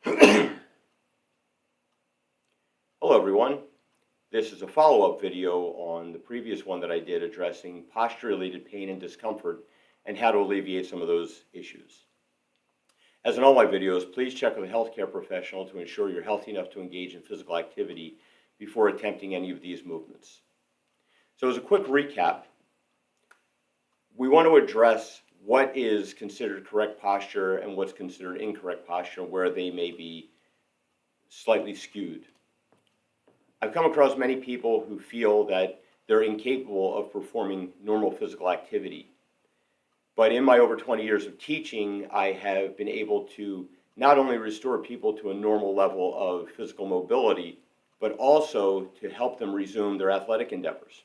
Hello everyone. This is a follow-up video on the previous one that I did addressing posture-related pain and discomfort and how to alleviate some of those issues. As in all my videos, please check with a healthcare professional to ensure you're healthy enough to engage in physical activity before attempting any of these movements. So as a quick recap, we want to address what is considered correct posture and what's considered incorrect posture, where they may be slightly skewed. I've come across many people who feel that they're incapable of performing normal physical activity. But in my over 20 years of teaching, I have been able to not only restore people to a normal level of physical mobility, but also to help them resume their athletic endeavors.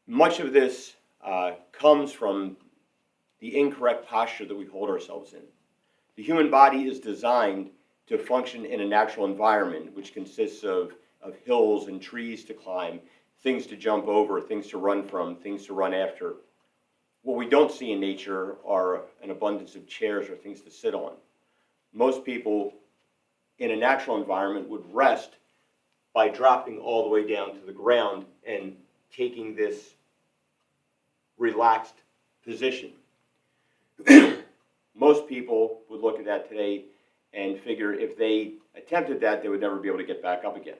Much of this comes from the incorrect posture that we hold ourselves in. The human body is designed to function in a natural environment, which consists of hills and trees to climb, things to jump over, things to run from, things to run after. What we don't see in nature are an abundance of chairs or things to sit on. Most people in a natural environment would rest by dropping all the way down to the ground and taking this relaxed position. Most people would look at that today and figure if they attempted that, they would never be able to get back up again.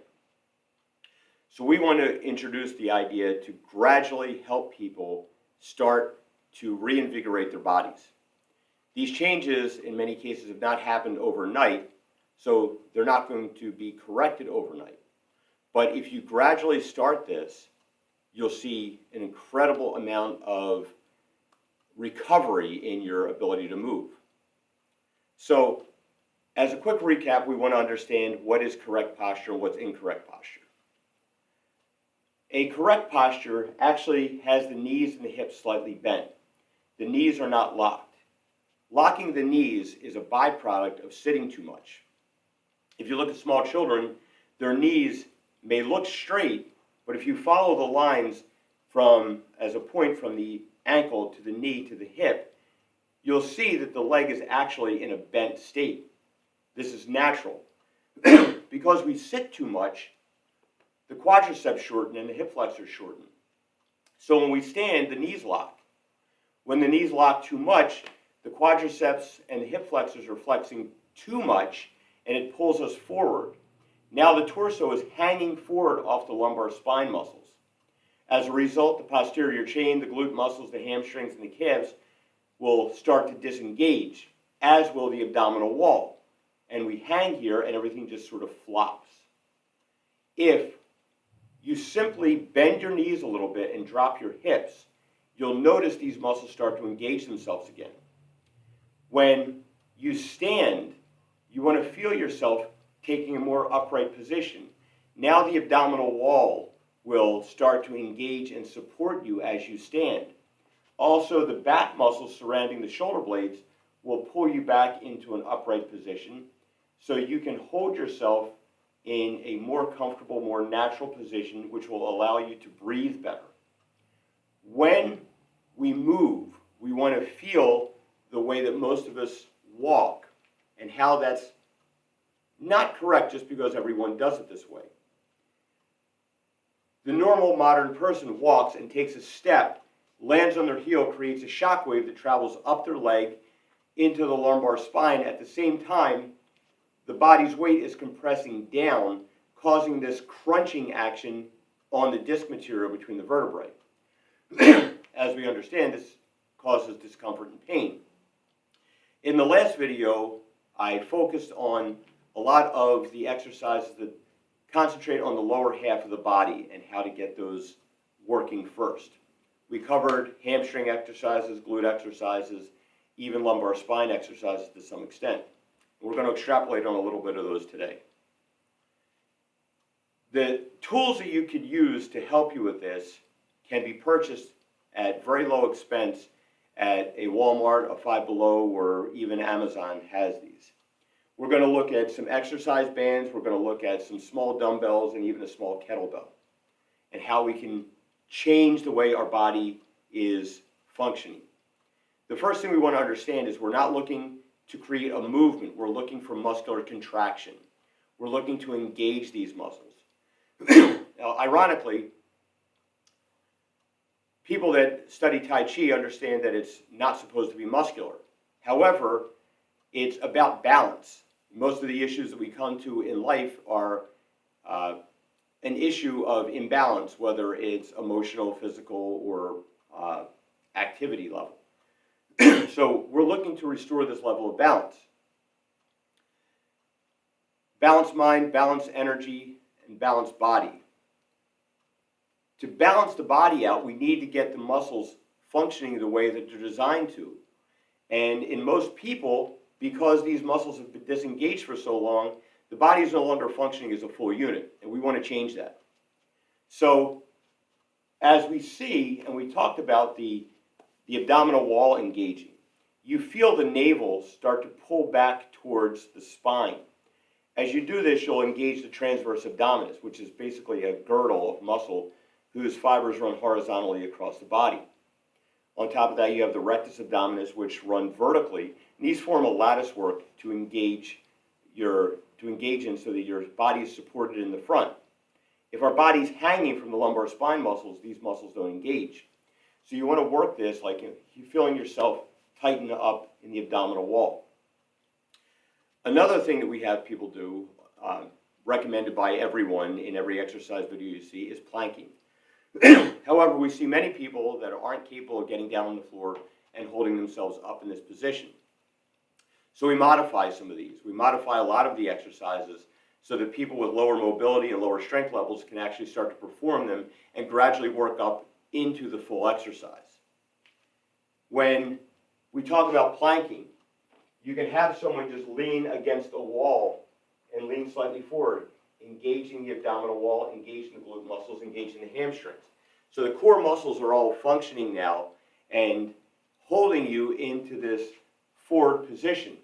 So we want to introduce the idea to gradually help people start to reinvigorate their bodies. These changes, in many cases, have not happened overnight, so they're not going to be corrected overnight. But if you gradually start this, you'll see an incredible amount of recovery in your ability to move. So, as a quick recap, we want to understand what is correct posture and what's incorrect posture. A correct posture actually has the knees and the hips slightly bent. The knees are not locked. Locking the knees is a byproduct of sitting too much. If you look at small children, their knees may look straight, but if you follow the lines as a point from the ankle to the knee to the hip, you'll see that the leg is actually in a bent state. This is natural. Because we sit too much, the quadriceps shorten and the hip flexors shorten. So when we stand, the knees lock. When the knees lock too much, the quadriceps and the hip flexors are flexing too much, and it pulls us forward. Now the torso is hanging forward off the lumbar spine muscles. As a result, the posterior chain, the glute muscles, the hamstrings, and the calves will start to disengage, as will the abdominal wall. And we hang here and everything just sort of flops. If you simply bend your knees a little bit and drop your hips, you'll notice these muscles start to engage themselves again. When you stand, you want to feel yourself taking a more upright position. Now the abdominal wall will start to engage and support you as you stand. Also, the back muscles surrounding the shoulder blades will pull you back into an upright position so you can hold yourself in a more comfortable, more natural position, which will allow you to breathe better. When we move, we want to feel the way that most of us walk and how that's not correct just because everyone does it this way. The normal modern person walks and takes a step, lands on their heel, creates a shock wave that travels up their leg into the lumbar spine. At the same time, the body's weight is compressing down, causing this crunching action on the disc material between the vertebrae. As we understand, this causes discomfort and pain. In the last video, I focused on a lot of the exercises that concentrate on the lower half of the body and how to get those working first. We covered hamstring exercises, glute exercises, even lumbar spine exercises to some extent. We're going to extrapolate on a little bit of those today. The tools that you could use to help you with this can be purchased at very low expense at a Walmart, a Five Below, or even Amazon has these. We're going to look at some exercise bands, we're going to look at some small dumbbells and even a small kettlebell, and how we can change the way our body is functioning. The first thing we want to understand is we're not looking to create a movement. We're looking for muscular contraction. We're looking to engage these muscles. Now, ironically, people that study Tai Chi understand that it's not supposed to be muscular. However, it's about balance. Most of the issues that we come to in life are an issue of imbalance, whether it's emotional, physical, or activity level. So we're looking to restore this level of balance. Balanced mind, balanced energy, and balanced body. To balance the body out, we need to get the muscles functioning the way that they're designed to. And in most people, because these muscles have been disengaged for so long, the body is no longer functioning as a full unit, and we want to change that. So, as we see, and we talked about the abdominal wall engaging, you feel the navel start to pull back towards the spine. As you do this, you'll engage the transverse abdominis, which is basically a girdle of muscle whose fibers run horizontally across the body. On top of that, you have the rectus abdominis, which run vertically, and these form a lattice work to engage in so that your body is supported in the front. If our body's hanging from the lumbar spine muscles, these muscles don't engage. So you want to work this like you're feeling yourself tighten up in the abdominal wall. Another thing that we have people do, recommended by everyone in every exercise video you see, is planking. However, we see many people that aren't capable of getting down on the floor and holding themselves up in this position. So we modify some of these. We modify a lot of the exercises so that people with lower mobility and lower strength levels can actually start to perform them and gradually work up into the full exercise. When we talk about planking, you can have someone just lean against a wall and lean slightly forward, engaging the abdominal wall, engaging the glute muscles, engaging the hamstrings. So the core muscles are all functioning now and holding you into this forward position.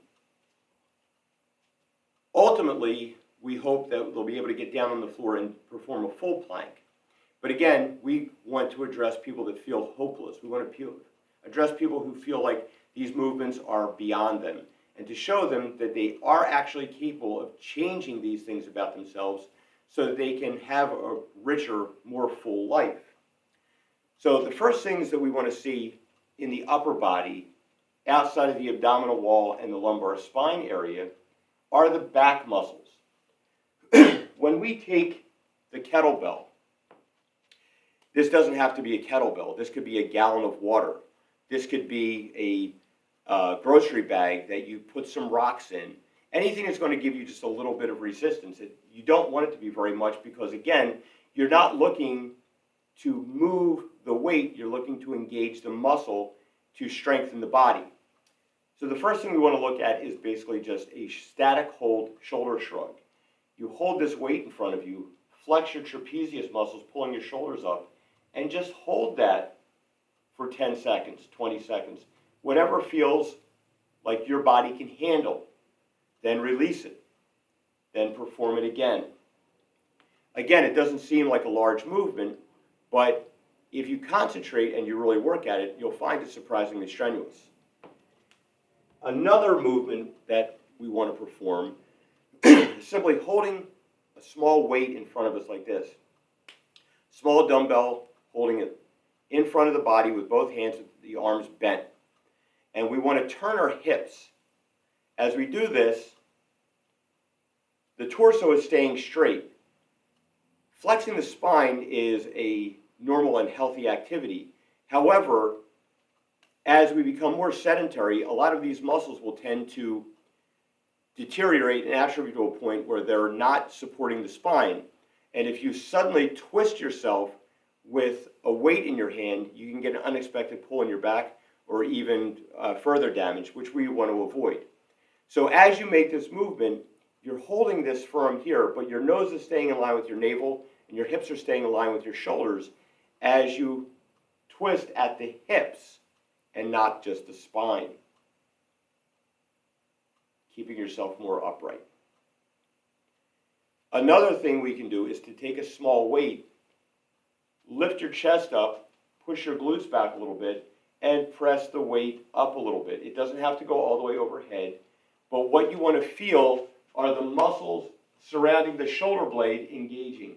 Ultimately, we hope that they'll be able to get down on the floor and perform a full plank. But again, we want to address people that feel hopeless. We want to address people who feel like these movements are beyond them, and to show them that they are actually capable of changing these things about themselves so that they can have a richer, more full life. So the first things that we want to see in the upper body, outside of the abdominal wall and the lumbar spine area, are the back muscles. When we take the kettlebell, this doesn't have to be a kettlebell. This could be a gallon of water. This could be a grocery bag that you put some rocks in. Anything that's going to give you just a little bit of resistance. You don't want it to be very much because, again, you're not looking to move the weight. You're looking to engage the muscle to strengthen the body. So the first thing we want to look at is basically just a static hold shoulder shrug. You hold this weight in front of you, flex your trapezius muscles, pulling your shoulders up, and just hold that for 10 seconds, 20 seconds, whatever feels like your body can handle. Then release it. Then perform it again. Again, it doesn't seem like a large movement, but if you concentrate and you really work at it, you'll find it surprisingly strenuous. Another movement that we want to perform is simply holding a small weight in front of us like this. Small dumbbell, holding it in front of the body with both hands with the arms bent. And we want to turn our hips. As we do this, the torso is staying straight. Flexing the spine is a normal and healthy activity. However, as we become more sedentary, a lot of these muscles will tend to deteriorate and atrophy to a point where they're not supporting the spine. And if you suddenly twist yourself with a weight in your hand, you can get an unexpected pull in your back or even further damage, which we want to avoid. So as you make this movement, you're holding this firm here, but your nose is staying in line with your navel and your hips are staying in line with your shoulders as you twist at the hips and not just the spine, keeping yourself more upright. Another thing we can do is to take a small weight, lift your chest up, push your glutes back a little bit, and press the weight up a little bit. It doesn't have to go all the way overhead. but what you want to feel are the muscles surrounding the shoulder blade engaging.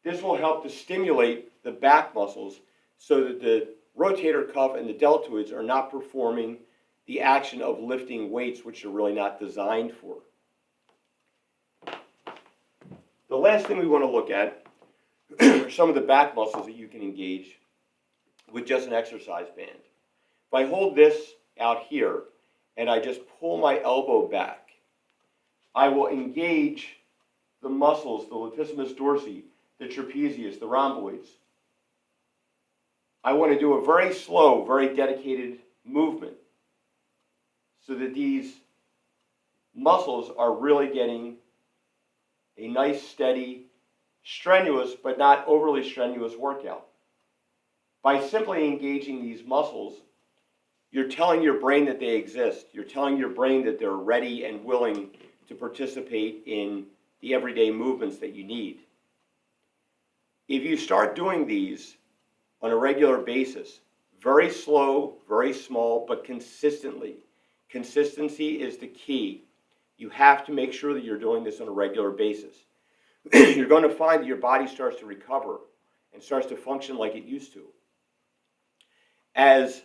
This will help to stimulate the back muscles so that the rotator cuff and the deltoids are not performing the action of lifting weights, which they're really not designed for. The last thing we want to look at are some of the back muscles that you can engage with just an exercise band. If I hold this out here and I just pull my elbow back, I will engage the muscles, the latissimus dorsi, the trapezius, the rhomboids. I want to do a very slow, very dedicated movement so that these muscles are really getting a nice, steady, strenuous, but not overly strenuous workout. By simply engaging these muscles, you're telling your brain that they exist. You're telling your brain that they're ready and willing to participate in the everyday movements that you need. If you start doing these on a regular basis, very slow, very small, but consistently, consistency is the key. You have to make sure that you're doing this on a regular basis. You're going to find that your body starts to recover and starts to function like it used to. As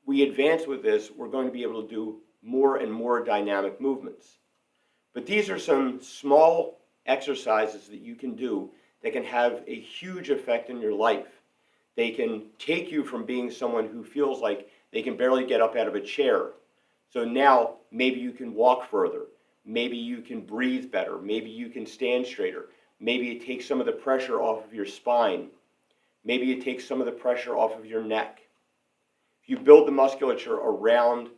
we advance with this, we're going to be able to do more and more dynamic movements. But these are some small exercises that you can do that can have a huge effect in your life. They can take you from being someone who feels like they can barely get up out of a chair. So now maybe you can walk further. Maybe you can breathe better. Maybe you can stand straighter. Maybe it takes some of the pressure off of your spine. Maybe it takes some of the pressure off of your neck. If you build the musculature around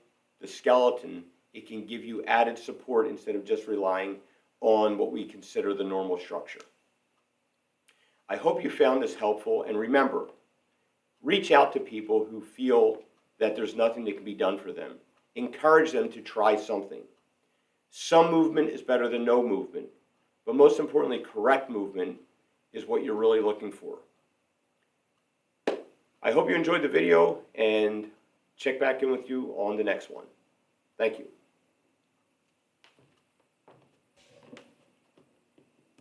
the skeleton, it can give you added support instead of just relying on what we consider the normal structure. I hope you found this helpful, and remember, reach out to people who feel that there's nothing that can be done for them. Encourage them to try something. Some movement is better than no movement, but most importantly, correct movement is what you're really looking for. I hope you enjoyed the video, and check back in with you on the next one. Thank you.